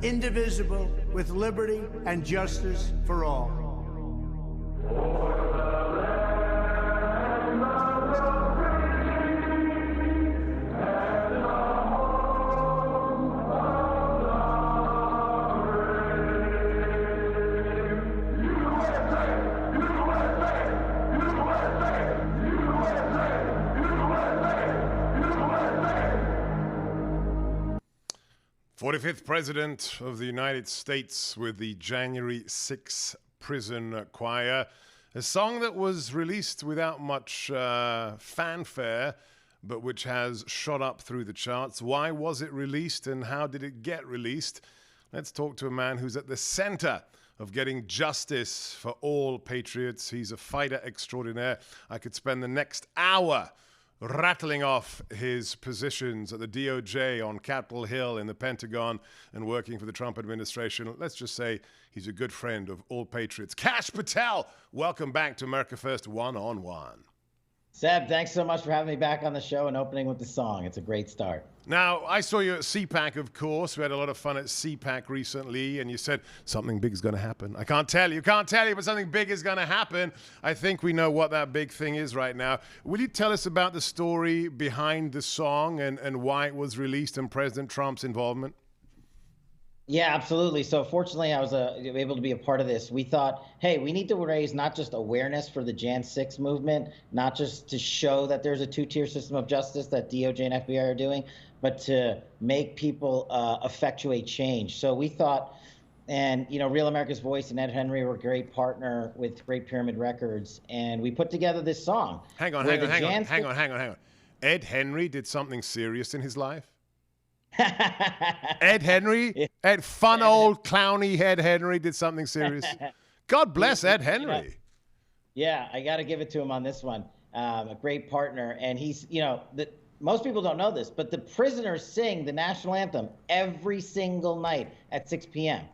indivisible, with liberty and justice for all. 45th President of the United States with the January 6 Prison Choir, a song that was released without much fanfare, but which has shot up through the charts. Why was it released and how did it get released? Let's talk to a man who's at the center of getting justice for all patriots. He's a fighter extraordinaire. I could spend the next hour rattling off his positions at the DOJ, on Capitol Hill, in the Pentagon, and working for the Trump administration. Let's just say he's a good friend of all patriots. Kash Patel, welcome back to America First One-on-One. Seb, thanks so much for having me back on the show and opening with the song. It's a great start. Now, I saw you at CPAC, of course. We had a lot of fun at CPAC recently, and you said something big is going to happen. I can't tell you, but something big is going to happen. I think we know what that big thing is right now. Will you tell us about the story behind the song and why it was released and President Trump's involvement? Yeah, absolutely. So fortunately, I was able to be a part of this. We thought, hey, we need to raise not just awareness for the Jan 6 movement, not just to show that there's a two-tier system of justice that DOJ and FBI are doing, but to make people effectuate change. So we thought, and Real America's Voice and Ed Henry were a great partner with Great Pyramid Records, and we put together this song. Hang on. Ed Henry did something serious in his life? Ed Henry? Ed old clowny Ed Henry did something serious? God bless Ed Henry. Yeah, I got to give it to him on this one. A great partner. And he's, most people don't know this, but the prisoners sing the national anthem every single night at 6 p.m.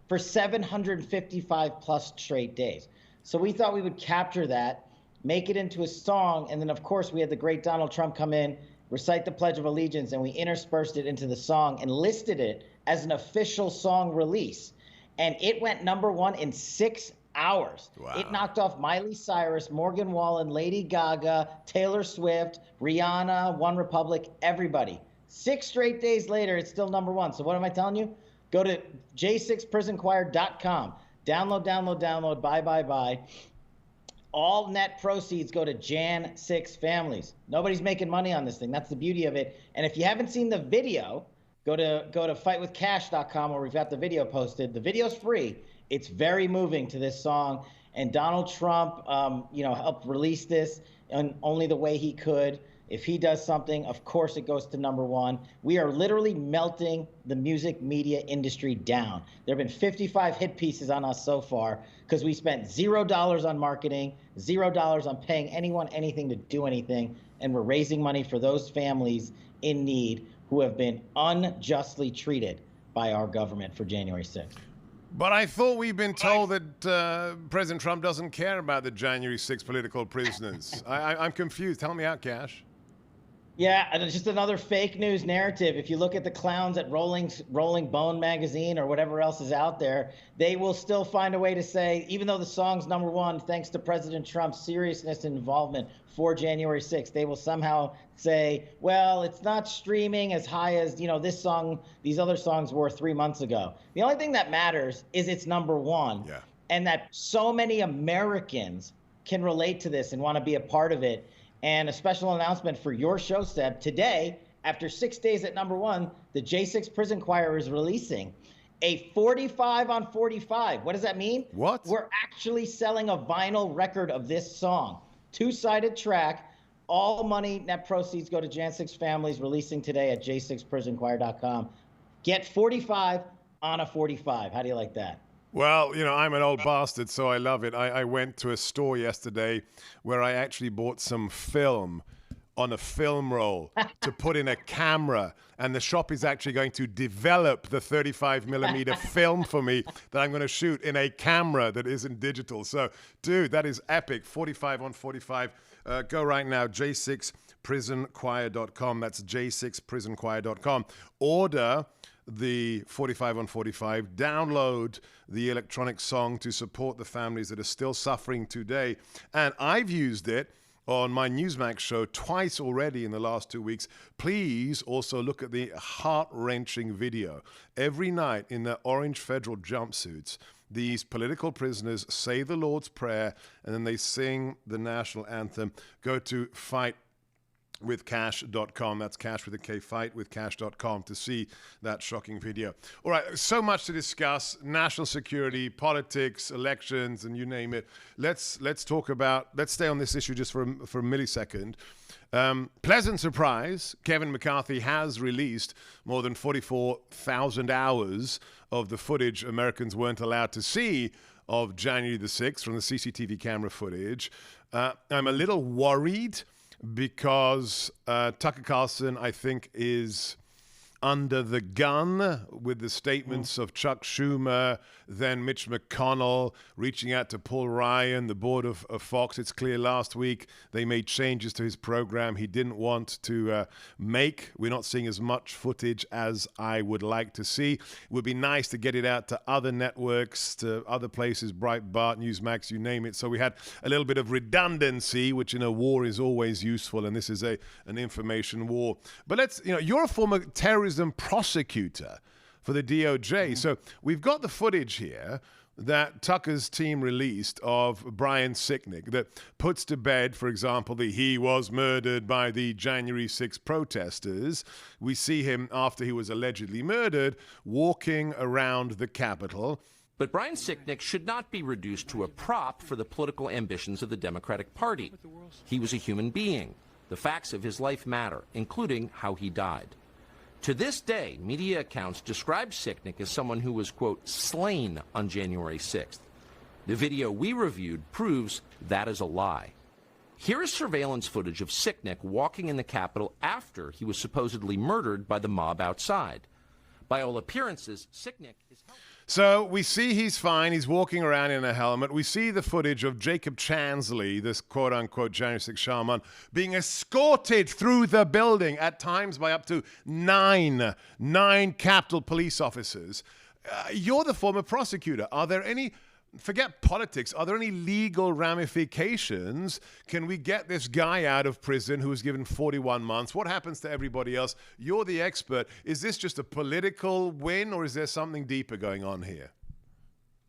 for 755 plus straight days. So we thought we would capture that, make it into a song, and then, of course, we had the great Donald Trump come in, recite the Pledge of Allegiance, and we interspersed it into the song and listed it as an official song release. And it went #1 in 6 hours. Wow. It knocked off Miley Cyrus, Morgan Wallen, Lady Gaga, Taylor Swift, Rihanna, OneRepublic, everybody. 6 straight days later, it's still #1. So what am I telling you? Go to j6prisonchoir.com. Download, buy. All net proceeds go to Jan 6 families. Nobody's making money on this thing. That's the beauty of it. And if you haven't seen the video, go to fightwithcash.com where we've got the video posted. The video's free. It's very moving to this song. And Donald Trump, helped release this in only the way he could. If he does something, of course it goes to #1. We are literally melting the music media industry down. There have been 55 hit pieces on us so far because we spent $0 on marketing, $0 on paying anyone anything to do anything, and we're raising money for those families in need who have been unjustly treated by our government for January 6th. But I thought we've been told that President Trump doesn't care about the January 6 political prisoners. I'm confused. Help me out, Kash. Yeah, and it's just another fake news narrative. If you look at the clowns at Rolling Bone magazine or whatever else is out there, they will still find a way to say, even though the song's #1, thanks to President Trump's seriousness and involvement for January 6th, they will somehow say, well, it's not streaming as high as, this song, these other songs were 3 months ago. The only thing that matters is it's #1, yeah, and that so many Americans can relate to this and want to be a part of it. And a special announcement for your show, Seb. Today, after 6 days at #1, the J6 Prison Choir is releasing a 45 on 45. What does that mean? What? We're actually selling a vinyl record of this song. 2-sided track. All money, net proceeds go to Jan 6 families, releasing today at j6prisonchoir.com. Get 45 on a 45. How do you like that? Well, I'm an old bastard, so I love it. I went to a store yesterday where I actually bought some film on a film roll to put in a camera, and the shop is actually going to develop the 35mm film for me that I'm going to shoot in a camera that isn't digital. So, dude, that is epic. 45 on 45. Go right now, j6prisonchoir.com. That's j6prisonchoir.com. Order the 45 on 45. Download the electronic song to support the families that are still suffering today. And I've used it on my Newsmax show twice already in the last 2 weeks. Please also look at the heart-wrenching video. Every night in their orange federal jumpsuits, these political prisoners say the Lord's Prayer, and then they sing the national anthem. Go to fightwithcash.com. That's cash with a K, fightwithcash.com, to see that shocking video. All right, so much to discuss: national security, politics, elections, and you name it. Let's stay on this issue just for a millisecond. Pleasant surprise, Kevin McCarthy has released more than 44,000 hours of the footage Americans weren't allowed to see of January the 6th from the CCTV camera footage. I'm a little worried because Tucker Carlson, I think, is under the gun with the statements of Chuck Schumer, then Mitch McConnell reaching out to Paul Ryan, the board of Fox. It's clear last week they made changes to his program he didn't want to make. We're not seeing as much footage as I would like to see. It would be nice to get it out to other networks, to other places, Breitbart, Newsmax, you name it. So we had a little bit of redundancy, which in a war is always useful, and this is an information war. But you're a former terrorism prosecutor for the DOJ. So we've got the footage here that Tucker's team released of Brian Sicknick that puts to bed, for example, that he was murdered by the January 6 protesters. We see him, after he was allegedly murdered, walking around the Capitol. But Brian Sicknick should not be reduced to a prop for the political ambitions of the Democratic Party. He was a human being. The facts of his life matter, including how he died. To this day, media accounts describe Sicknick as someone who was, quote, slain on January 6th. The video we reviewed proves that is a lie. Here is surveillance footage of Sicknick walking in the Capitol after he was supposedly murdered by the mob outside. By all appearances, Sicknick is healthy. So we see he's fine. He's walking around in a helmet. We see the footage of Jacob Chansley, this quote-unquote January 6 shaman, being escorted through the building at times by up to nine Capitol police officers. You're the former prosecutor. Are there any... Forget politics. Are there any legal ramifications? Can we get this guy out of prison who was given 41 months? What happens to everybody else? You're the expert. Is this just a political win, or is there something deeper going on here?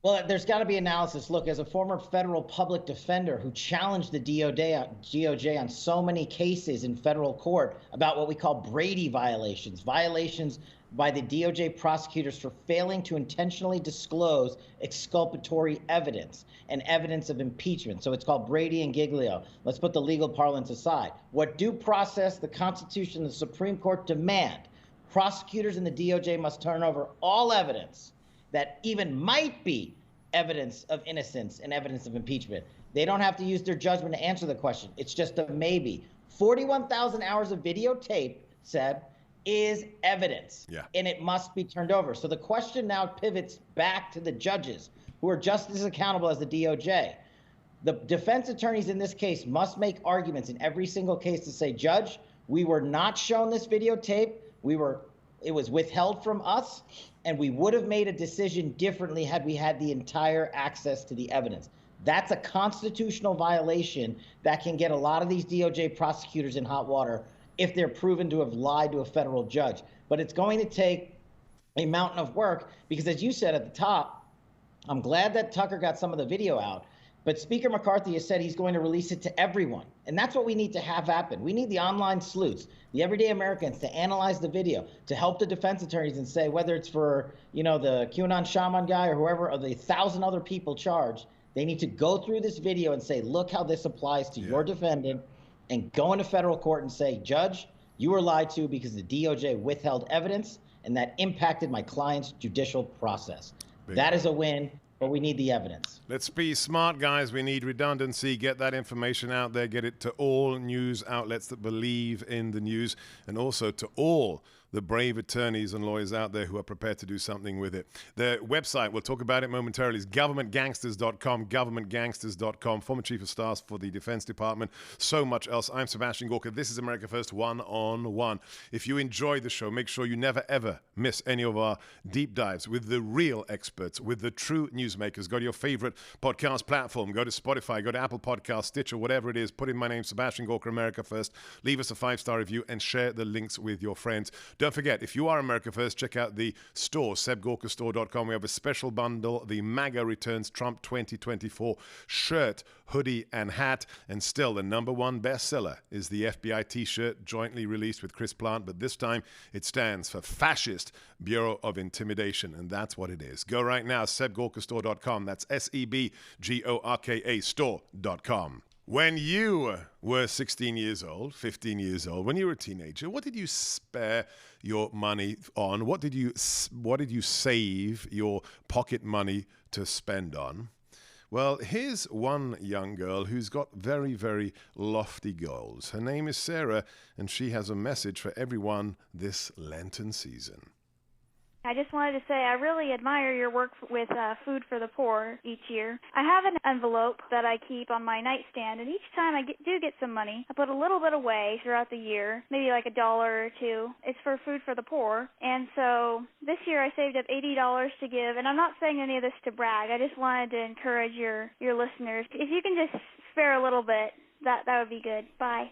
Well, there's got to be analysis. Look, as a former federal public defender who challenged the DOJ on so many cases in federal court about what we call Brady violations by the DOJ prosecutors for failing to intentionally disclose exculpatory evidence and evidence of impeachment. So it's called Brady and Giglio. Let's put the legal parlance aside. What due process, the Constitution, and the Supreme Court demand, prosecutors in the DOJ must turn over all evidence that even might be evidence of innocence and evidence of impeachment. They don't have to use their judgment to answer the question. It's just a maybe. 41,000 hours of videotape, Seb, is evidence, and it must be turned over. So the question now pivots back to the judges, who are just as accountable as the DOJ. The defense attorneys in this case must make arguments in every single case to say, Judge, we were not shown this videotape. It was withheld from us, and we would have made a decision differently had we had the entire access to the evidence. That's a constitutional violation that can get a lot of these DOJ prosecutors in hot water if they're proven to have lied to a federal judge. But it's going to take a mountain of work because, as you said at the top, I'm glad that Tucker got some of the video out, but Speaker McCarthy has said he's going to release it to everyone. And that's what we need to have happen. We need the online sleuths, the everyday Americans, to analyze the video, to help the defense attorneys and say, whether it's for, the QAnon shaman guy or whoever, or the 1,000 other people charged, they need to go through this video and say, look how this applies to your defendant, and go into federal court and say, Judge, you were lied to because the DOJ withheld evidence, and that impacted my client's judicial process. That is a win, but we need the evidence. Let's be smart, guys. We need redundancy. Get that information out there. Get it to all news outlets that believe in the news, and also to all the brave attorneys and lawyers out there who are prepared to do something with it. The website, we'll talk about it momentarily, is governmentgangsters.com, governmentgangsters.com. Former Chief of Staff for the Defense Department. So much else. I'm Sebastian Gorka. This is America First One-on-One. If you enjoy the show, make sure you never, ever miss any of our deep dives with the real experts, with the true newsmakers. Go to your favorite podcast platform. Go to Spotify, go to Apple Podcasts, Stitcher, whatever it is. Put in my name, Sebastian Gorka, America First. Leave us a 5-star review and share the links with your friends. Don't forget, if you are America First, check out the store, sebgorkastore.com. We have a special bundle, the MAGA Returns Trump 2024 shirt, hoodie, and hat. And still, the #1 bestseller is the FBI t-shirt, jointly released with Chris Plant, but this time it stands for Fascist Bureau of Intimidation, and that's what it is. Go right now, sebgorkastore.com. That's SEBGORKA store.com. When you were 16 years old, 15 years old, when you were a teenager, what did you spare your money on? What did you save your pocket money to spend on? Well, here's one young girl who's got very, very lofty goals. Her name is Sarah, and she has a message for everyone this Lenten season. I just wanted to say I really admire your work with Food for the Poor each year. I have an envelope that I keep on my nightstand, and each time I do get some money, I put a little bit away throughout the year, maybe like $1 or $2. It's for Food for the Poor. And so this year I saved up $80 to give, and I'm not saying any of this to brag. I just wanted to encourage your listeners. If you can just spare a little bit, that would be good. Bye.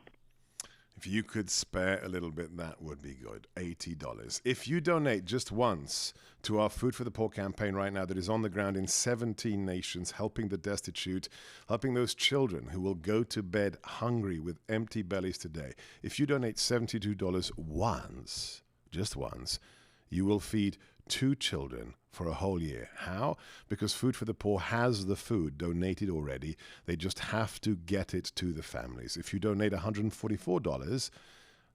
If you could spare a little bit, that would be good. $80. If you donate just once to our Food for the Poor campaign right now that is on the ground in 17 nations, helping the destitute, helping those children who will go to bed hungry with empty bellies today. If you donate $72 once, just once, you will feed 2 children for a whole year. How? Because Food for the Poor has the food donated already. They just have to get it to the families. If you donate $144,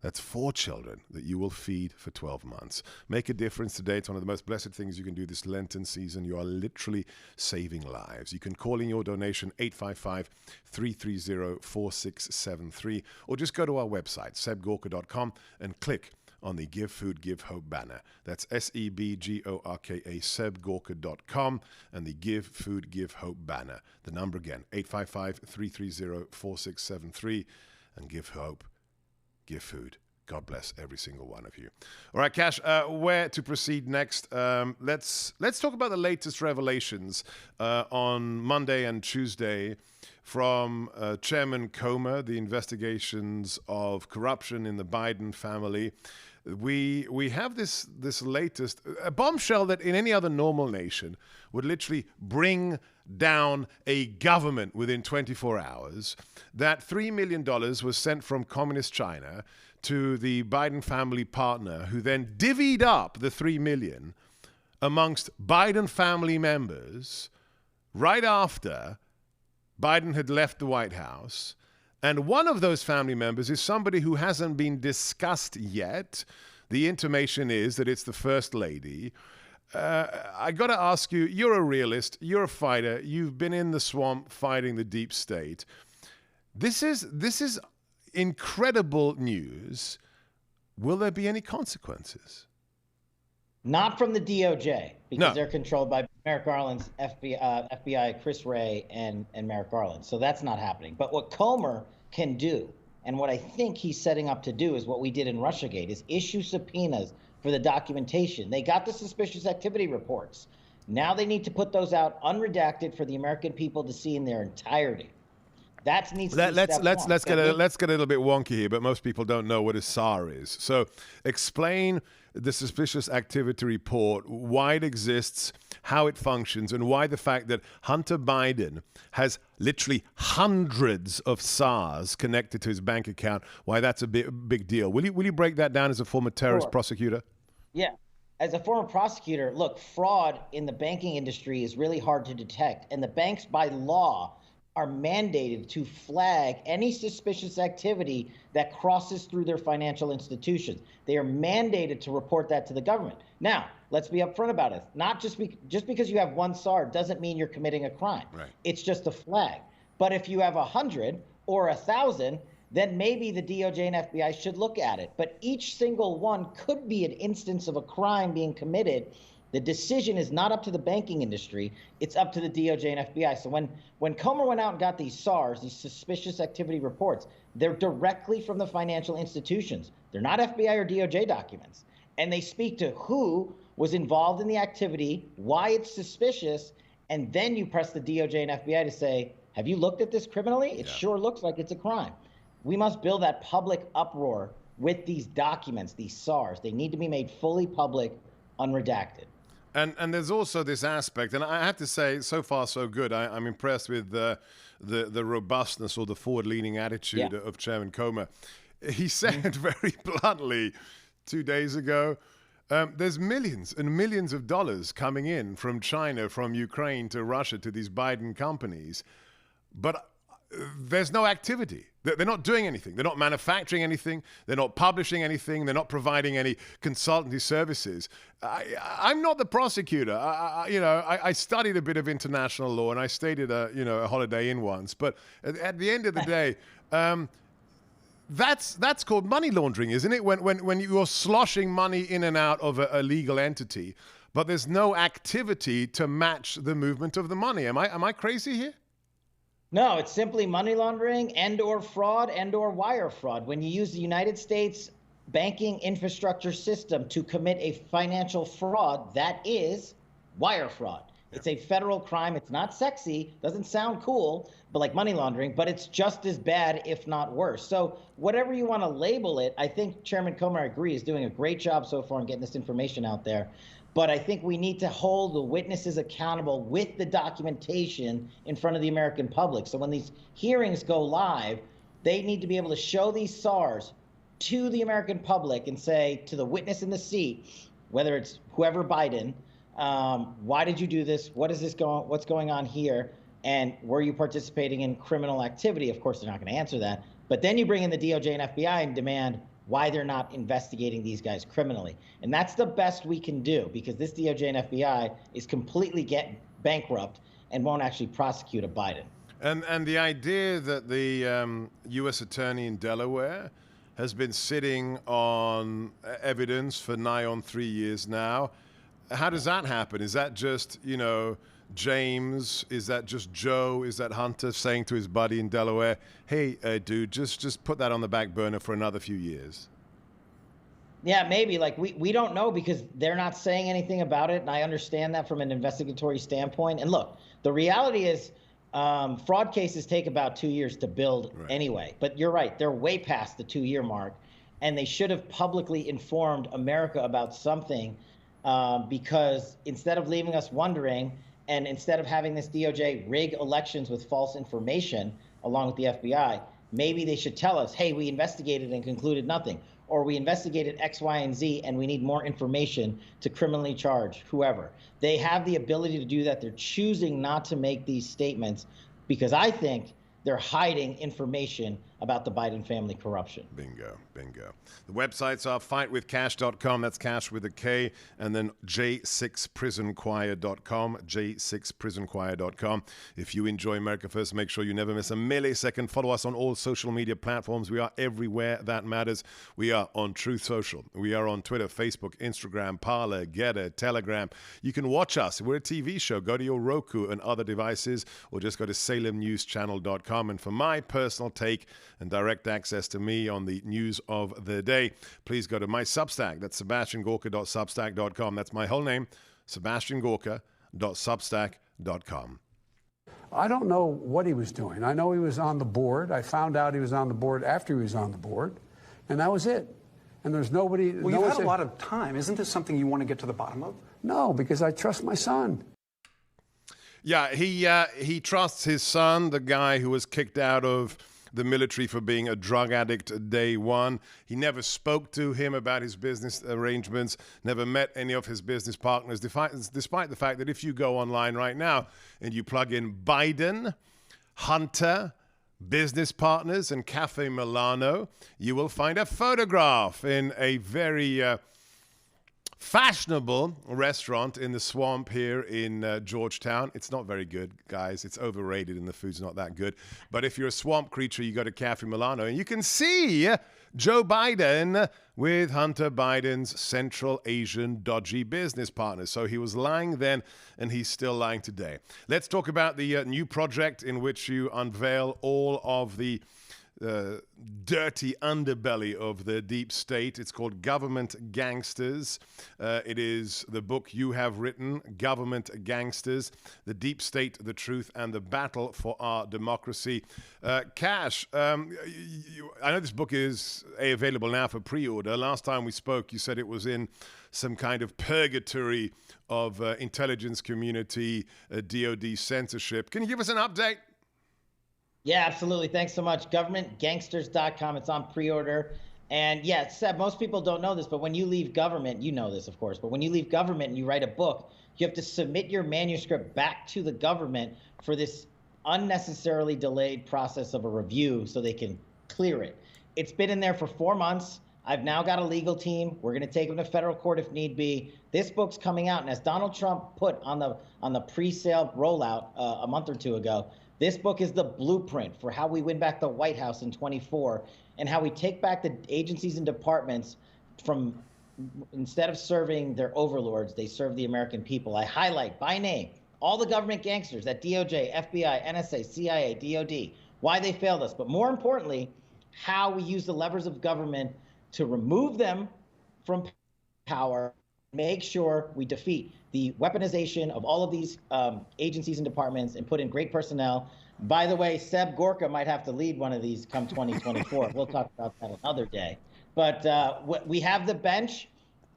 that's 4 children that you will feed for 12 months. Make a difference today. It's one of the most blessed things you can do this Lenten season. You are literally saving lives. You can call in your donation 855-330-4673, or just go to our website, sebgorka.com, and click on the Give Food, Give Hope banner. That's SEBGORKA, sebgorka.com, and the Give Food, Give Hope banner. The number again, 855-330-4673, and give hope, give food. God bless every single one of you. All right, Cash, where to proceed next? Let's talk about the latest revelations on Monday and Tuesday from Chairman Comer, the investigations of corruption in the Biden family. We have this latest a bombshell that in any other normal nation would literally bring down a government within 24 hours. That $3 million was sent from communist China to the Biden family partner, who then divvied up the $3 million amongst Biden family members right after Biden had left the White House. And one of those family members is somebody who hasn't been discussed yet. The intimation is that it's the First Lady. I got to ask you, you're a realist, you're a fighter, you've been in the swamp fighting the deep state. This is incredible news. Will there be any consequences? Not from the DOJ, because No. they're controlled by Merrick Garland's FBI, Chris Wray, and Merrick Garland. So that's not happening. But what Comer can do, and what I think he's setting up to do, is what we did in Russiagate, is issue subpoenas for the documentation. They got the suspicious activity reports. Now they need to put those out unredacted for the American people to see in their entirety. That needs to be Let's step one. get a little bit wonky here, but most people don't know what a SAR is. So explain the suspicious activity report, why it exists, how it functions, and why the fact that Hunter Biden has literally hundreds of SARs connected to his bank account, why that's a big deal. Will you break that down as a former terrorist prosecutor? Yeah. As a former prosecutor, look, fraud in the banking industry is really hard to detect, and the banks by law are mandated to flag any suspicious activity that crosses through their financial institutions. They are mandated to report that to the government. Now, let's be upfront about it. Not just because you have one SAR doesn't mean you're committing a crime. Right. It's just a flag. But if you have 100 or 1,000, then maybe the DOJ and FBI should look at it. But each single one could be an instance of a crime being committed. The decision is not up to the banking industry. It's up to the DOJ and FBI. So when Comer went out and got these SARs, these suspicious activity reports, they're directly from the financial institutions. They're not FBI or DOJ documents. And they speak to who was involved in the activity, why it's suspicious, and then you press the DOJ and FBI to say, have you looked at this criminally? It sure looks like it's a crime. We must build that public uproar with these documents, these SARs. They need to be made fully public, unredacted. And there's also this aspect, and I have to say, so far so good. I'm impressed with the robustness or the forward-leaning attitude of Chairman Comer. He said very bluntly 2 days ago, there's millions and millions of dollars coming in from China, from Ukraine to Russia to these Biden companies, but there's no activity. They're not doing anything. They're not manufacturing anything. They're not publishing anything. They're not providing any consultancy services. I'm not the prosecutor. I studied a bit of international law, and I stayed at a Holiday Inn once. But at the end of the day, that's called money laundering, isn't it? When you're sloshing money in and out of a legal entity, but there's no activity to match the movement of the money. Am I crazy here? No, it's simply money laundering and or fraud and or wire fraud. When you use the United States banking infrastructure system to commit a financial fraud, that is wire fraud. It's a federal crime. It's not sexy, doesn't sound cool, but like money laundering, but it's just as bad, if not worse. So whatever you want to label it, I think Chairman Comer, I agree, is doing a great job so far in getting this information out there. But I think we need to hold the witnesses accountable with the documentation in front of the American public. So when these hearings go live, they need to be able to show these SARs to the American public and say to the witness in the seat, whether it's whoever Biden, why did you do this? What's going on here? And were you participating in criminal activity? Of course, they're not going to answer that. But then you bring in the DOJ and FBI and demand why they're not investigating these guys criminally. And that's the best we can do, because this DOJ and FBI is completely bankrupt and won't actually prosecute a Biden. And the idea that the U.S. attorney in Delaware has been sitting on evidence for nigh on 3 years now, how does that happen? Is that just, James? Is that just Joe? Is that Hunter saying to his buddy in Delaware, hey, dude, just put that on the back burner for another few years? Yeah, maybe. Like, we don't know because they're not saying anything about it, and I understand that from an investigatory standpoint. And look, the reality is fraud cases take about 2 years to build anyway. But you're right. They're way past the 2-year mark, and they should have publicly informed America about something because instead of leaving us wondering, and instead of having this DOJ rig elections with false information along with the FBI, maybe they should tell us, hey, we investigated and concluded nothing, or we investigated X, Y, and Z, and we need more information to criminally charge whoever. They have the ability to do that. They're choosing not to make these statements because I think they're hiding information about the Biden family corruption. Bingo. The websites are fightwithcash.com, that's cash with a K, and then j6prisonchoir.com, j6prisonchoir.com. If you enjoy America First, make sure you never miss a millisecond. Follow us on all social media platforms. We are everywhere that matters. We are on Truth Social. We are on Twitter, Facebook, Instagram, Parler, Getter, Telegram. You can watch us. We're a TV show. Go to your Roku and other devices, or just go to salemnewschannel.com. And for my personal take and direct access to me on the news of the day, please go to my Substack. That's sebastiangorka.substack.com. That's my whole name, sebastiangorka.substack.com. I don't know what he was doing. I know he was on the board. I found out he was on the board after he was on the board, and that was it. And there's nobody... Well, you've had a lot of time. Isn't this something you want to get to the bottom of? No, because I trust my son. Yeah, he trusts his son, the guy who was kicked out of the military for being a drug addict day one. He never spoke to him about his business arrangements, never met any of his business partners, despite the fact that if you go online right now and you plug in Biden, Hunter, business partners, and Cafe Milano, you will find a photograph in a very fashionable restaurant in the Swamp here in Georgetown. It's not very good, guys. It's overrated and the food's not that good. But if you're a swamp creature, you go to Cafe Milano and you can see Joe Biden with Hunter Biden's Central Asian dodgy business partner. So he was lying then and he's still lying today. Let's talk about the new project in which you unveil all of the dirty underbelly of the deep state. It's called Government Gangsters. It is the book you have written, Government Gangsters, The Deep State, the Truth, and the Battle for Our Democracy. Cash, I know this book is available now for pre-order. Last time we spoke, you said it was in some kind of purgatory of intelligence community, DOD censorship. Can you give us an update? Yeah, absolutely. Thanks so much. Governmentgangsters.com. It's on pre-order. And yeah, Seb, most people don't know this, but when you leave government, you know this, of course, but when you leave government and you write a book, you have to submit your manuscript back to the government for this unnecessarily delayed process of a review so they can clear it. It's been in there for 4 months. I've now got a legal team. We're going to take them to federal court if need be. This book's coming out, and as Donald Trump put on the pre-sale rollout a month or two ago, this book is the blueprint for how we win back the White House in 24 and how we take back the agencies and departments from, instead of serving their overlords, they serve the American people. I highlight by name all the government gangsters at DOJ, FBI, NSA, CIA, DOD, why they failed us, but more importantly, how we use the levers of government to remove them from power, make sure we defeat the weaponization of all of these agencies and departments and put in great personnel. By the way, Seb Gorka might have to lead one of these come 2024. We'll talk about that another day. But we have the bench,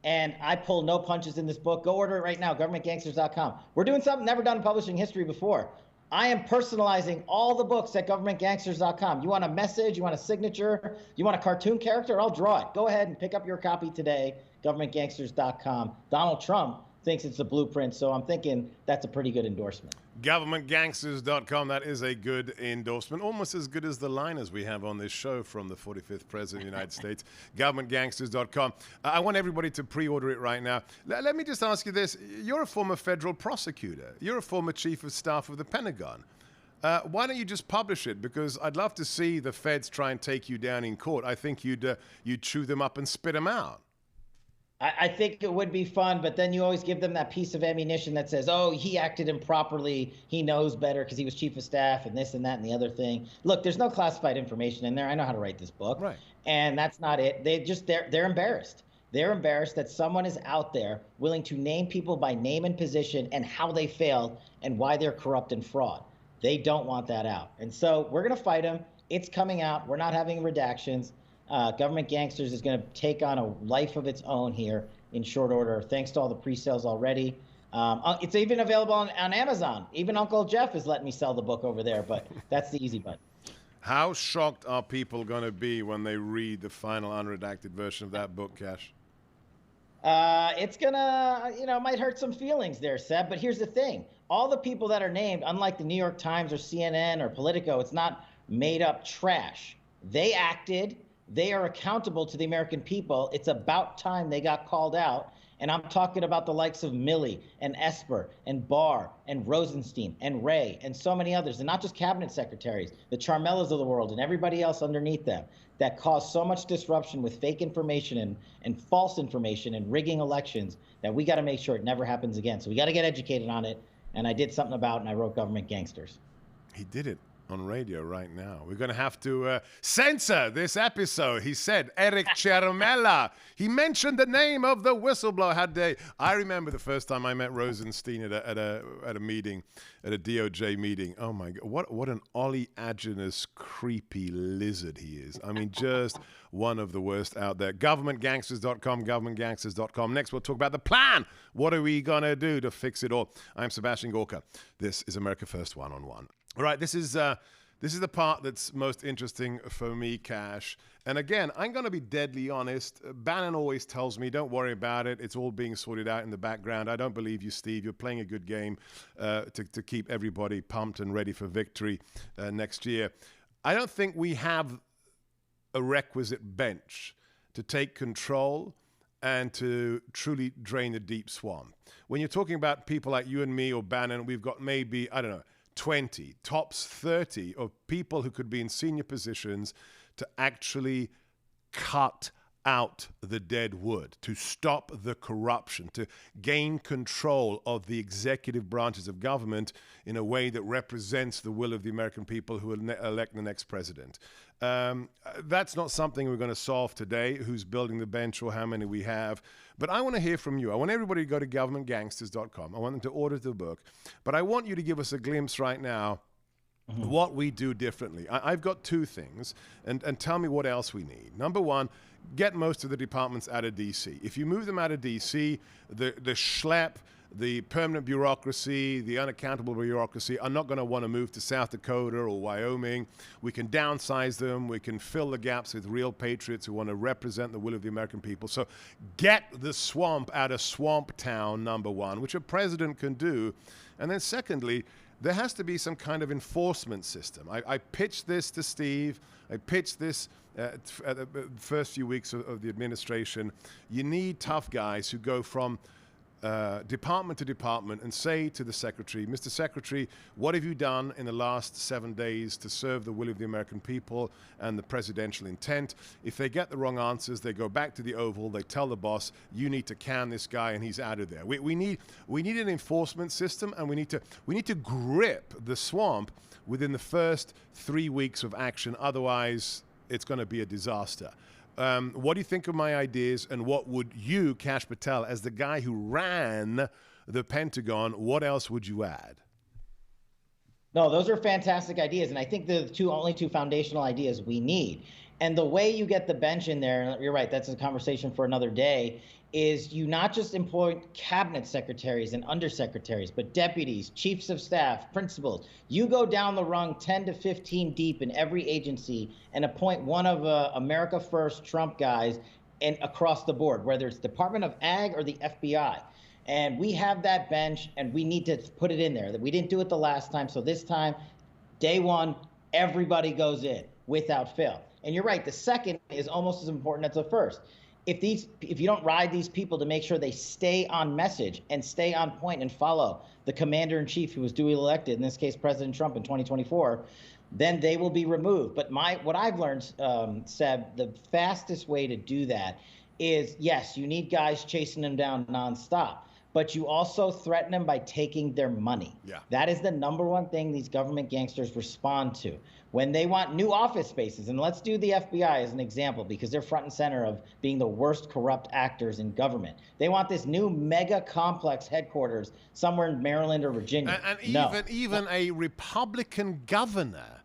and I pull no punches in this book. Go order it right now, governmentgangsters.com. We're doing something never done in publishing history before. I am personalizing all the books at governmentgangsters.com. You want a message, you want a signature, you want a cartoon character, I'll draw it. Go ahead and pick up your copy today, governmentgangsters.com. Donald Trump thinks it's a blueprint, so I'm thinking that's a pretty good endorsement. Governmentgangsters.com, that is a good endorsement, almost as good as the liners we have on this show from the 45th President of the United States. Governmentgangsters.com. I want everybody to pre-order it right now. Let me just ask you this. You're a former federal prosecutor. You're a former chief of staff of the Pentagon. Why don't you just publish it? Because I'd love to see the feds try and take you down in court. I think you'd chew them up and spit them out. I think it would be fun, but then you always give them that piece of ammunition that says, oh, he acted improperly, he knows better because he was chief of staff and this and that and the other thing. Look, there's no classified information in there. I know how to write this book. Right. And that's not it. They're embarrassed. They're embarrassed that someone is out there willing to name people by name and position and how they failed and why they're corrupt and fraud. They don't want that out. And so we're going to fight them. It's coming out. We're not having redactions. Government Gangsters is going to take on a life of its own here in short order, thanks to all the pre-sales already. It's even available on Amazon. Even Uncle Jeff is letting me sell the book over there, but that's the easy button. How shocked are people going to be when they read the final unredacted version of that book, Cash? It's gonna, it might hurt some feelings there, Seb, but here's the thing. All the people that are named, unlike the New York Times or CNN or Politico, it's not made up trash. They acted. They are accountable to the American people. It's about time they got called out. And I'm talking about the likes of Milley and Esper and Barr and Rosenstein and Wray and so many others, and not just cabinet secretaries, the Charmellas of the world and everybody else underneath them that caused so much disruption with fake information and false information and rigging elections that we got to make sure it never happens again. So we got to get educated on it. And I did something about it, and I wrote Government Gangsters. He did it on radio right now. We're going to have to censor this episode. He said Eric Ciaramella. He mentioned the name of the whistleblower. I remember the first time I met Rosenstein at a meeting, at a DOJ meeting. Oh my God, what an oleaginous, creepy lizard he is. I mean, just one of the worst out there. Governmentgangsters.com, governmentgangsters.com. Next, we'll talk about the plan. What are we going to do to fix it all? I'm Sebastian Gorka. This is America First One-on-One. All right, this is the part that's most interesting for me, Cash. And again, I'm going to be deadly honest. Bannon always tells me, don't worry about it. It's all being sorted out in the background. I don't believe you, Steve. You're playing a good game to keep everybody pumped and ready for victory next year. I don't think we have a requisite bench to take control and to truly drain the deep swamp. When you're talking about people like you and me or Bannon, we've got maybe, I don't know, 20, tops 30 of people who could be in senior positions to actually cut out the dead wood, to stop the corruption, to gain control of the executive branches of government in a way that represents the will of the American people who will elect the next president. That's not something we're going to solve today, who's building the bench or how many we have. But I want to hear from you. I want everybody to go to governmentgangsters.com. I want them to order the book. But I want you to give us a glimpse right now what we do differently. I've got two things, and tell me what else we need. Number one, get most of the departments out of D.C. If you move them out of D.C., the schlep, the permanent bureaucracy, the unaccountable bureaucracy are not going to want to move to South Dakota or Wyoming. We can downsize them. We can fill the gaps with real patriots who want to represent the will of the American people. So get the swamp out of Swamp Town, number one, which a president can do. And then secondly, there has to be some kind of enforcement system. I pitched this to Steve. I pitched this at the first few weeks of the administration. You need tough guys who go from department to department and say to the secretary, Mr. Secretary, what have you done in the last 7 days to serve the will of the American people and the presidential intent? If they get the wrong answers, they go back to the Oval, they tell the boss, you need to can this guy and he's out of there. We need an enforcement system, and we need to grip the swamp within the first 3 weeks of action. Otherwise, it's going to be a disaster. What do you think of my ideas, and what would you, Kash Patel, as the guy who ran the Pentagon, what else would you add? No, those are fantastic ideas, and I think they're the only two foundational ideas we need. And the way you get the bench in there, and you're right, that's a conversation for another day, is you not just appoint cabinet secretaries and undersecretaries, but deputies, chiefs of staff, principals. You go down the rung 10 to 15 deep in every agency and appoint one of America First Trump guys and across the board, whether it's Department of Ag or the FBI. And we have that bench, and we need to put it in there. That we didn't do it the last time, so this time, day one, everybody goes in without fail. And you're right, the second is almost as important as the first. If you don't ride these people to make sure they stay on message and stay on point and follow the commander-in-chief who was duly elected, in this case President Trump in 2024, then they will be removed. But what I've learned, Seb, the fastest way to do that is, yes, you need guys chasing them down nonstop, but you also threaten them by taking their money. Yeah. That is the number one thing these government gangsters respond to. When they want new office spaces, and let's do the FBI as an example, because they're front and center of being the worst corrupt actors in government. They want this new mega complex headquarters somewhere in Maryland or Virginia. And even a Republican governor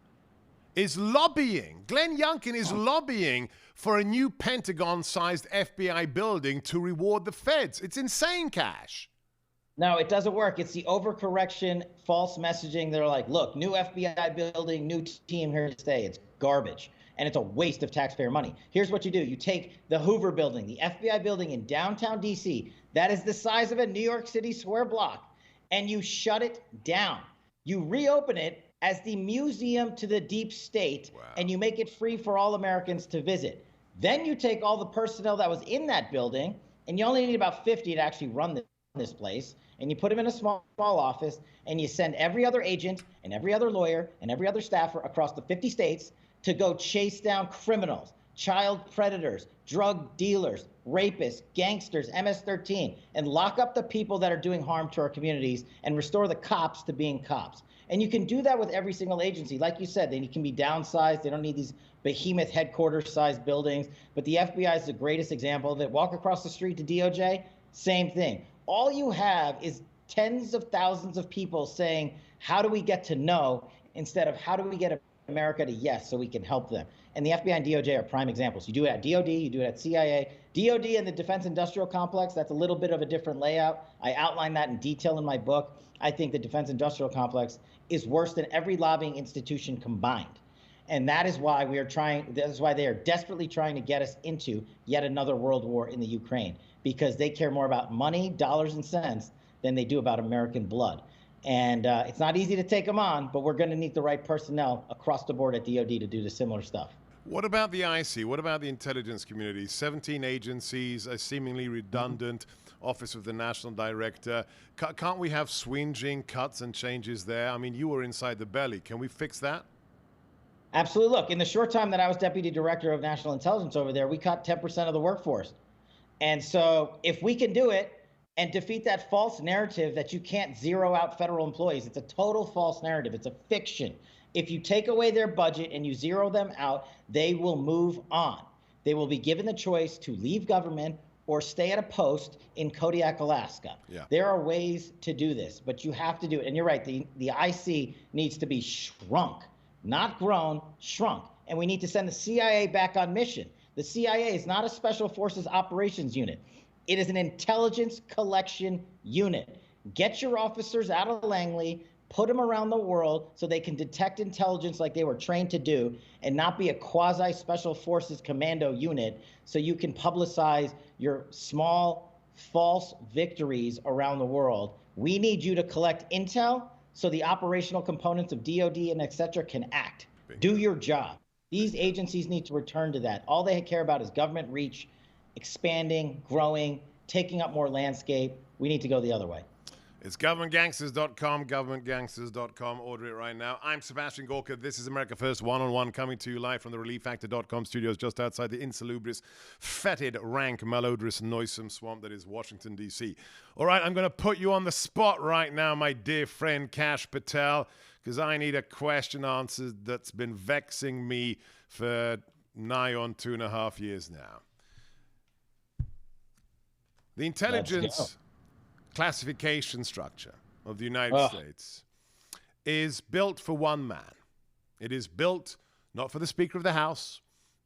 is lobbying. Glenn Youngkin is lobbying for a new Pentagon-sized FBI building to reward the feds. It's insane, Kash. No, it doesn't work. It's the overcorrection, false messaging. They're like, look, new FBI building, new team here to stay. It's garbage, and it's a waste of taxpayer money. Here's what you do. You take the Hoover building, the FBI building in downtown D.C., that is the size of a New York City square block, and you shut it down. You reopen it as the museum to the deep state, and you make it free for all Americans to visit. Then you take all the personnel that was in that building, and you only need about 50 to actually run this place, and you put them in a small office, and you send every other agent and every other lawyer and every other staffer across the 50 states to go chase down criminals, child predators, drug dealers, rapists, gangsters, MS-13, and lock up the people that are doing harm to our communities and restore the cops to being cops. And you can do that with every single agency. Like you said, they can be downsized. They don't need these behemoth headquarters-sized buildings. But the FBI is the greatest example of it. Walk across the street to DOJ, same thing. All you have is tens of thousands of people saying, how do we get to no, instead of how do we get America to yes so we can help them. And the FBI and DOJ are prime examples. You do it at DOD, you do it at CIA. DOD and the Defense Industrial Complex, that's a little bit of a different layout. I outline that in detail in my book. I think the Defense Industrial Complex is worse than every lobbying institution combined. And that is why they are desperately trying to get us into yet another world war in the Ukraine, because they care more about money, dollars and cents than they do about American blood. And it's not easy to take them on, but we're going to need the right personnel across the board at DOD to do the similar stuff. What about the IC? What about the intelligence community? 17 agencies, a seemingly redundant Office of the National Director. Can't we have swinging cuts and changes there? I mean, you were inside the belly. Can we fix that? Absolutely. Look, in the short time that I was deputy director of national intelligence over there, we cut 10% of the workforce. And so if we can do it and defeat that false narrative that you can't zero out federal employees, it's a total false narrative. It's a fiction. If you take away their budget and you zero them out, they will move on. They will be given the choice to leave government or stay at a post in Kodiak, Alaska. Yeah. There are ways to do this, but you have to do it. And you're right, the IC needs to be shrunk, not grown, shrunk. And we need to send the CIA back on mission. The CIA is not a special forces operations unit. It is an intelligence collection unit. Get your officers out of Langley, put them around the world so they can detect intelligence like they were trained to do and not be a quasi special forces commando unit so you can publicize your small false victories around the world. We need you to collect intel so the operational components of DOD and et cetera can act. Do your job. These agencies need to return to that. All they care about is government reach, expanding, growing, taking up more landscape. We need to go the other way. It's governmentgangsters.com, governmentgangsters.com. Order it right now. I'm Sebastian Gorka. This is America First One-on-One, coming to you live from the ReliefFactor.com studios just outside the insalubrious, fetid, rank, malodorous, noisome swamp that is Washington, D.C. All right, I'm going to put you on the spot right now, my dear friend Kash Patel, because I need a question answered that's been vexing me for nigh on 2.5 years now. The intelligence classification structure of the United States is built for one man. It is built not for the Speaker of the House,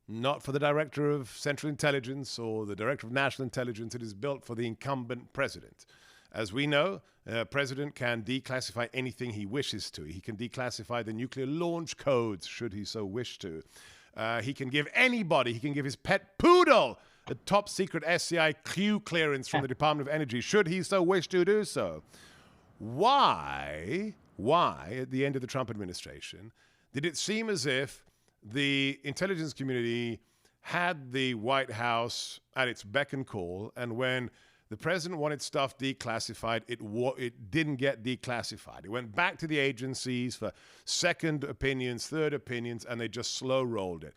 not for the Director of Central Intelligence or the Director of National Intelligence. It is built for the incumbent president. As we know, a president can declassify anything he wishes to. He can declassify the nuclear launch codes, should he so wish to. He can give anybody, he can give his pet poodle a top secret SCI Q clearance from the Department of Energy, should he so wish to do so. Why, at the end of the Trump administration, did it seem as if the intelligence community had the White House at its beck and call, and when the president wanted stuff declassified, it didn't get declassified? It went back to the agencies for second opinions, third opinions, and they just slow rolled it.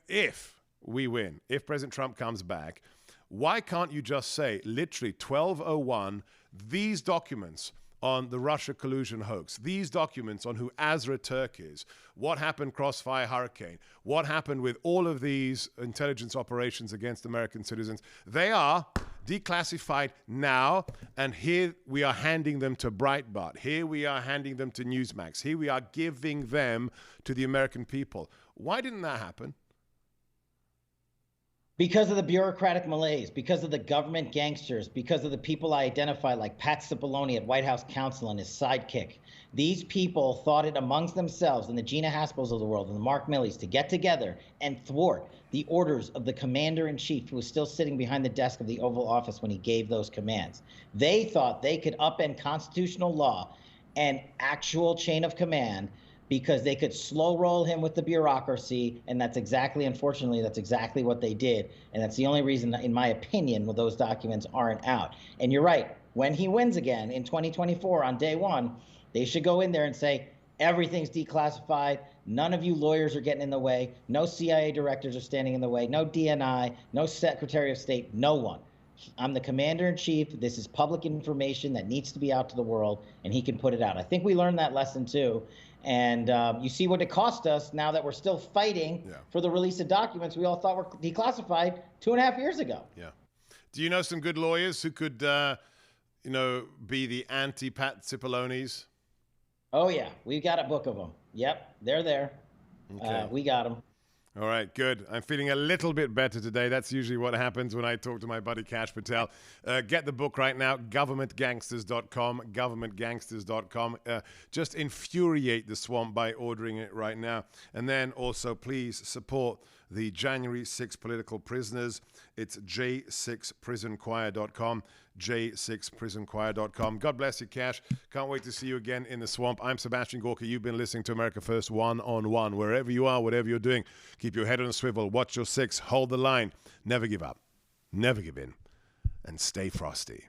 If we win, if President Trump comes back, why can't you just say, literally 1201, these documents on the Russia collusion hoax, these documents on who Azra Turk is, what happened Crossfire Hurricane, what happened with all of these intelligence operations against American citizens, they are declassified now, and here we are handing them to Breitbart, here we are handing them to Newsmax, here we are giving them to the American people. Why didn't that happen? Because of the bureaucratic malaise, because of the government gangsters, because of the people I identify like Pat Cipollone at White House Counsel and his sidekick. These people thought it amongst themselves, and the Gina Haspels of the world and the Mark Millies, to get together and thwart the orders of the commander-in-chief who was still sitting behind the desk of the Oval Office when he gave those commands. They thought they could upend constitutional law and actual chain of command because they could slow roll him with the bureaucracy, and unfortunately, that's exactly what they did, and that's the only reason, in my opinion, those documents aren't out. And you're right, when he wins again in 2024 on day one, they should go in there and say, everything's declassified, none of you lawyers are getting in the way, no CIA directors are standing in the way, no DNI, no Secretary of State, no one. I'm the commander-in-chief. This is public information that needs to be out to the world, and he can put it out. I think we learned that lesson too. And you see what it cost us now that we're still fighting for the release of documents we all thought were declassified 2.5 years ago. Yeah. Do you know some good lawyers who could, be the anti-Pat Cipollones? Oh, yeah. We've got a book of them. Yep, they're there. Okay. We got them. All right, good. I'm feeling a little bit better today. That's usually what happens when I talk to my buddy Kash Patel. Get the book right now, governmentgangsters.com, governmentgangsters.com. Just infuriate the swamp by ordering it right now. And then also please support the January 6 political prisoners. It's j6prisonchoir.com, j6prisonchoir.com. God bless you, Cash. Can't wait to see you again in the swamp. I'm Sebastian Gorka. You've been listening to America First One-on-One. Wherever you are, whatever you're doing, keep your head on a swivel, watch your six, hold the line, never give up, never give in, and stay frosty.